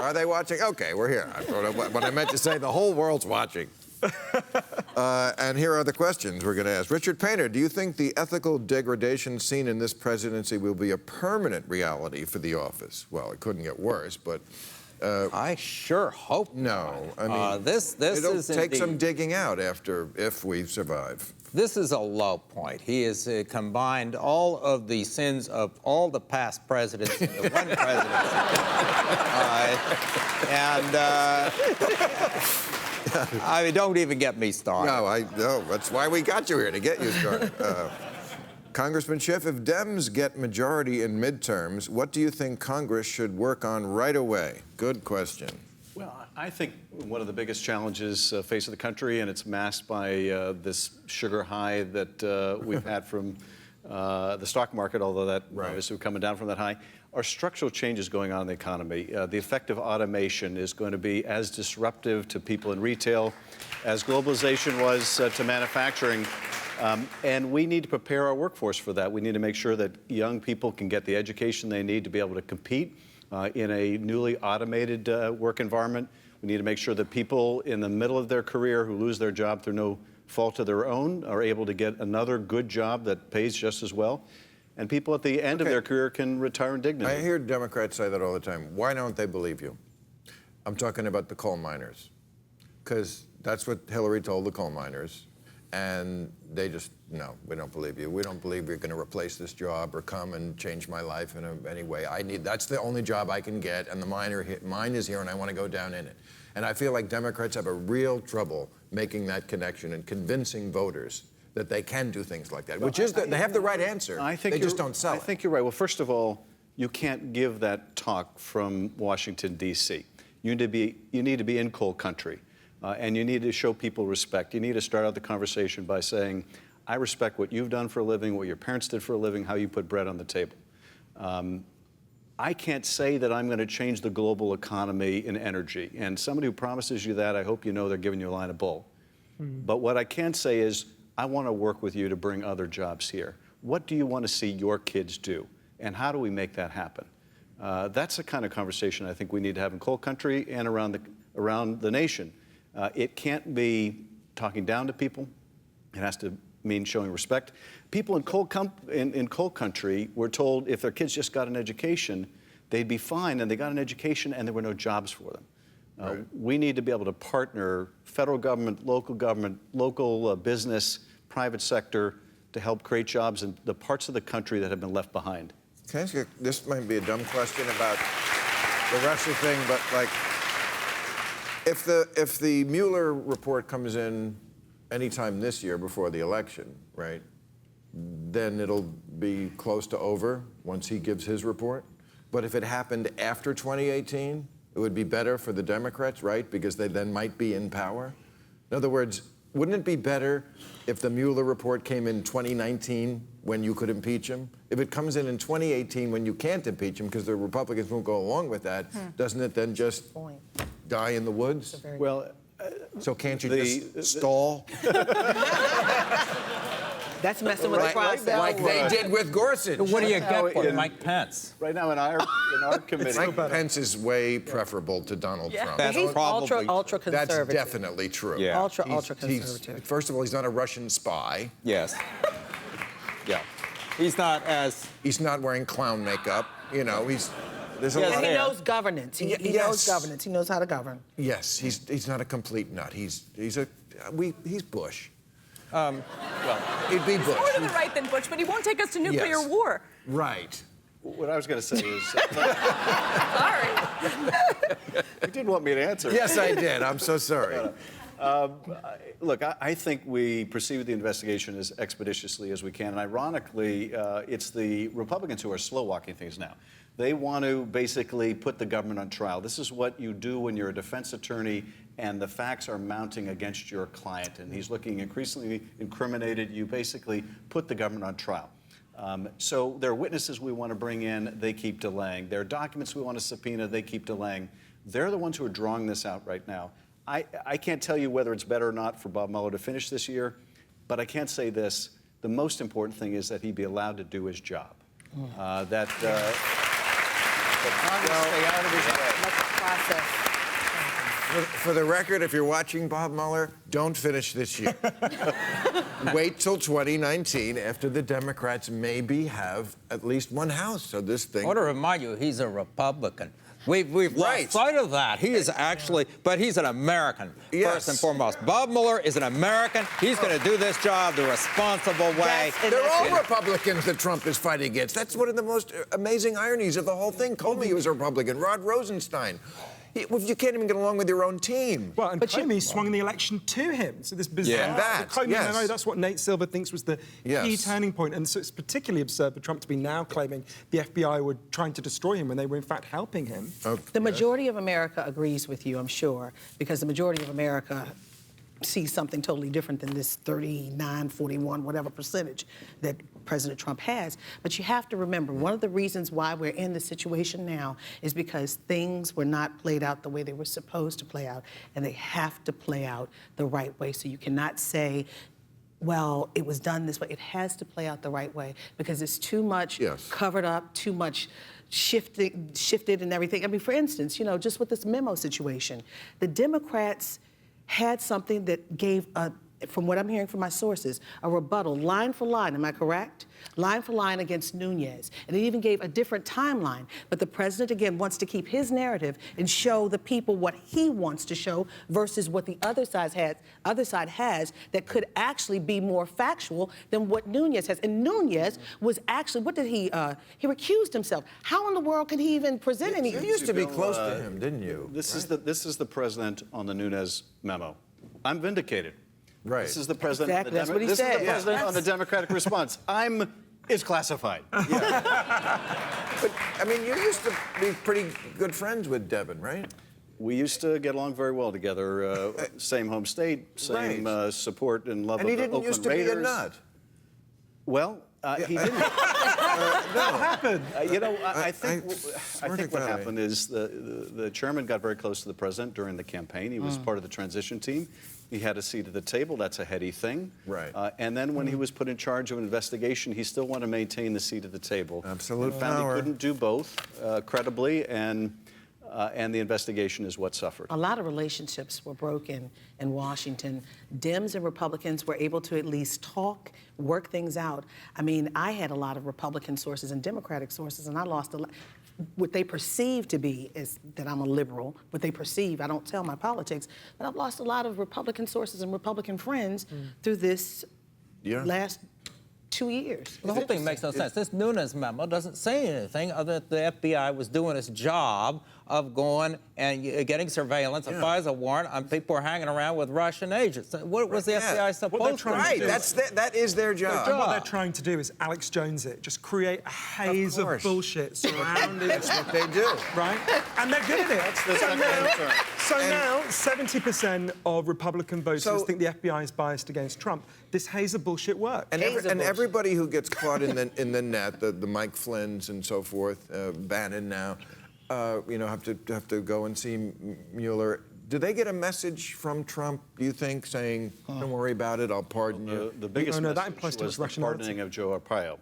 Are they watching? Okay, we're here. What I meant to say, the whole world's watching. And here are the questions we're going to ask. Richard Painter, do you think the ethical degradation seen in this presidency will be a permanent reality for the office? Well, it couldn't get worse, but... I sure hope no. I mean, it'll take some digging out if we survive. This is a low point. He has combined all of the sins of all the past presidents into one presidency. I mean, don't even get me started. No, that's why we got you here, to get you started. Congressman Schiff, if Dems get majority in midterms, what do you think Congress should work on right away? Good question. Well, I think one of the biggest challenges facing the country, and it's masked by this sugar high that we've had from the stock market, although that obviously we're coming down from that high, are structural changes going on in the economy. The effect of automation is going to be as disruptive to people in retail as globalization was to manufacturing. And we need to prepare our workforce for that. We need to make sure that young people can get the education they need to be able to compete in a newly automated work environment. We need to make sure that people in the middle of their career who lose their job through no fault of their own are able to get another good job that pays just as well. And people at the end of their career can retire in dignity. I hear Democrats say that all the time. Why don't they believe you? I'm talking about the coal miners. Because that's what Hillary told the coal miners. And they just, no, we don't believe you. We don't believe you're going to replace this job or come and change my life in any way. That's the only job I can get, and mine is here, and I want to go down in it. And I feel like Democrats have a real trouble making that connection and convincing voters that they can do things like that, which is they have the right answer. They just don't sell it. I think you're right. Well, first of all, you can't give that talk from Washington, D.C. You need to be in coal country. And you need to show people respect. You need to start out the conversation by saying, I respect what you've done for a living, what your parents did for a living, how you put bread on the table. I can't say that I'm going to change the global economy in energy. And somebody who promises you that, I hope you know they're giving you a line of bull. But what I can say is, I want to work with you to bring other jobs here. What do you want to see your kids do? And how do we make that happen? That's the kind of conversation I think we need to have in coal country and around the nation. It can't be talking down to people. It has to mean showing respect. People in coal country were told if their kids just got an education, they'd be fine, and they got an education and there were no jobs for them. We need to be able to partner federal government, local business, private sector to help create jobs in the parts of the country that have been left behind. Can I ask you, this might be a dumb question about the Russia thing, but like, if the Mueller report comes in anytime this year before the election, right, then it'll be close to over once he gives his report. But if it happened after 2018, it would be better for the Democrats, right, because they then might be in power. In other words, wouldn't it be better if the Mueller report came in 2019 when you could impeach him? If it comes in 2018 when you can't impeach him because the Republicans won't go along with that, doesn't it then just die in the woods? Well, so can't you just stall? That's messing with the process. Like they did with Gorsuch. What do you get for Mike Pence? Right now in our committee, Mike Pence is way preferable to Donald Trump. That's He's probably ultra conservative. That's definitely true. Yeah. Ultra conservative. First of all, he's not a Russian spy. Yes. Yeah. He's not wearing clown makeup. You know, there's a Yes, lot He of, knows governance. He knows governance. He knows how to govern. yes, he's not a complete nut. He's Bush. Well, He'd be Bush. More to the right than Bush, but he won't take us to nuclear war. Right. what I was going to say is, Sorry. you did want me to answer. Yes, I did. I'm so sorry. Look, I think we proceed with the investigation as expeditiously as we can. And ironically, it's the Republicans who are slow-walking things now. They want to basically put the government on trial. This is what you do when you're a defense attorney and the facts are mounting against your client. And he's looking increasingly incriminated. You basically put the government on trial. So there are witnesses we want to bring in. They keep delaying. There are documents we want to subpoena. They keep delaying. They're the ones who are drawing this out right now. I can't tell you whether it's better or not for Bob Mueller to finish this year, but I can say this. The most important thing is that he be allowed to do his job. That Congress stay out of his way. Let the process For the record, if you're watching Bob Mueller, don't finish this year. Wait till 2019, after the Democrats maybe have at least one House. So this thing. I want to remind you, he's a Republican. We've lost sight of that. He is actually, but he's an American, first and foremost. Bob Mueller is an American. He's going to do this job the responsible way. They're all Republicans that Trump is fighting against. That's one of the most amazing ironies of the whole thing. Comey was a Republican. Rod Rosenstein. You can't even get along with your own team. Well, and Comey swung the election to him. So this bizarre... Yeah, Comey, I know that's what Nate Silver thinks was the key turning point. And so it's particularly absurd for Trump to be now claiming the FBI were trying to destroy him when they were, in fact, helping him. The majority of America agrees with you, I'm sure, because the majority of America sees something totally different than this 39, 41, whatever percentage that President Trump has. But you have to remember, one of the reasons why we're in this situation now is because things were not played out the way they were supposed to play out, and they have to play out the right way. So you cannot say, well, it was done this way. It has to play out the right way because it's too much covered up, too much shifted and everything. I mean, for instance, just with this memo situation, the Democrats had something that gave, from what I'm hearing from my sources, a rebuttal, line for line, am I correct? Line for line against Nunes. And it even gave a different timeline. But the president, again, wants to keep his narrative and show the people what he wants to show versus what the other side has that could actually be more factual than what Nunes has. And Nunes was actually, what did he recused himself. How in the world can he even present anything? You used to be close to him, didn't you? This is the president on the Nunes memo. I'm vindicated. Right. This is the president. Exactly. That's what he said. This is the president on the Democratic response. It's classified. But, I mean, you used to be pretty good friends with Devin, right? We used to get along very well together. Same home state, same support and love of the Oakland Raiders. And he didn't used to be a nut. Well, he didn't. What happened? I think what happened is the chairman got very close to the president during the campaign. He was part of the transition team. He had a seat at the table. That's a heady thing. Right. And then when he was put in charge of an investigation, he still wanted to maintain the seat at the table. Absolute He found power. he couldn't do both credibly, and the investigation is what suffered. A lot of relationships were broken in Washington. Dems and Republicans were able to at least talk, work things out. I mean, I had a lot of Republican sources and Democratic sources, and I lost a lot. What they perceive to be is that I'm a liberal. What they perceive, I don't tell my politics, but I've lost a lot of Republican sources and Republican friends through this last 2 years. The whole thing makes no sense. This Nunes memo doesn't say anything other than the FBI was doing its job of going and getting surveillance, a FISA warrant on people who are hanging around with Russian agents. What was the FBI supposed to do? Right, that is their job. What they're trying to do is Alex Jones it, just create a haze of bullshit surrounding That's what they do. right? And they're good at it. That's the second term. So now, 70% of Republican voters think the FBI is biased against Trump. This haze of bullshit works. And, everybody who gets caught in the net, the Mike Flynn's and so forth, Bannon now, have to go and see Mueller. Do they get a message from Trump, do you think, saying, don't worry about it, I'll pardon you? The biggest that message implies to was his the rationality. pardoning of Joe Arpaio.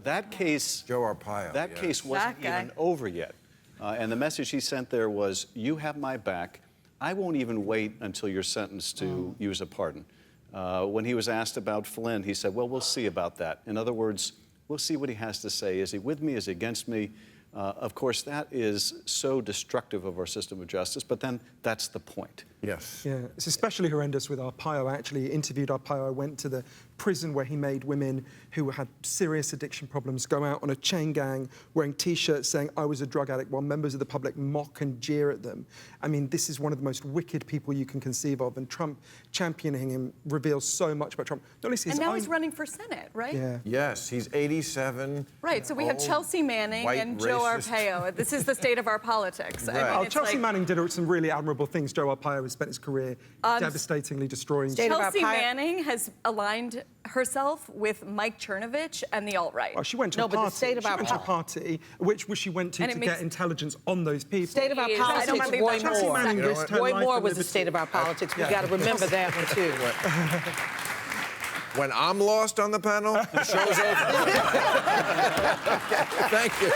That case... Joe Arpaio, That case wasn't even over yet. And the message he sent there was, you have my back. I won't even wait until you're sentenced to use a pardon. When he was asked about Flynn, he said, well, we'll see about that. In other words, we'll see what he has to say. Is he with me? Is he against me? Of course, that is so destructive of our system of justice, but then that's the point. Yes. Yeah, it's especially horrendous with Arpaio. I actually interviewed Arpaio. I went to the prison where he made women who had serious addiction problems go out on a chain gang wearing T-shirts saying, I was a drug addict, while members of the public mock and jeer at them. I mean, this is one of the most wicked people you can conceive of, and Trump championing him reveals so much about Trump. Not only And now he's running for Senate, right? Yeah. Yes, he's 87. Right, so we have Chelsea Manning and Joe Arpaio. This is the state of our politics. Right. I mean, it's Chelsea like, Manning did some really admirable things. Joe Arpaio has spent his career devastatingly destroying... Chelsea Manning has aligned herself with Mike Chernovich and the alt-right. Well, she went to a party. She went to a party, which she went to get intelligence on those people. State of our Please, I don't politics, believe Roy that for a Moore. second. risked her Roy life Moore for was the liberty. state of our politics. We got to remember that one, too. When I'm lost on the panel, the show's over. Thank you.